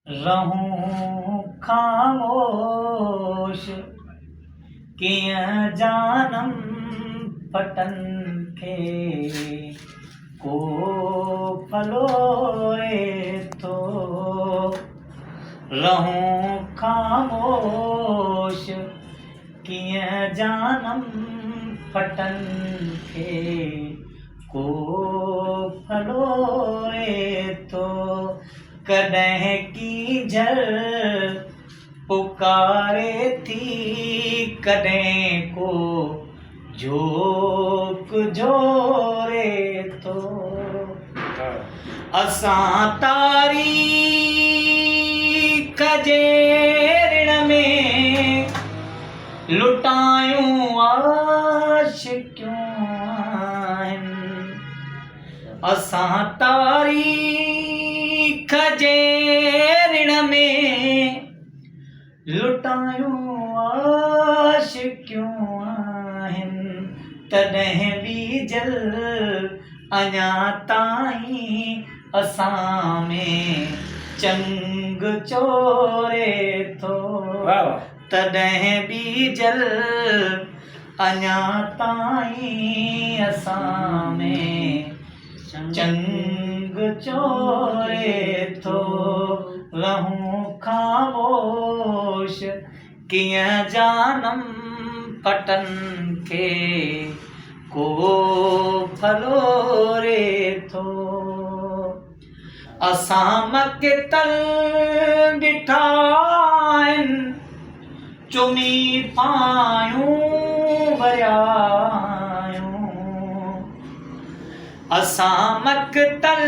रहूं खामोश कीअं जानम फटन खे को फलोए थो। रहूं खामोश कीअं जानम फटन खे को फलोए थो। कॾहिं की झर पुकारे थी कॾहिं को झोक झोरे थो। असां तारीख़ जे ऋण में लुटायूं आशिक़ूं आहिनि। असां तारीख़ जे ऋण में लुटायूं आशिक़ूं आहिनि। तॾहिं बि जल अञा ताईं असां में चंग चोरे थो। तॾहिं बि जल अञा ताईं असां में चंग चोरे थो। रहूं खामोश कीअं जानम फटन खे को फलोरे थो। असां मक़तल ॾिठा आहिनि चुमी पायूं भरिया आहियूं। असां मक़तल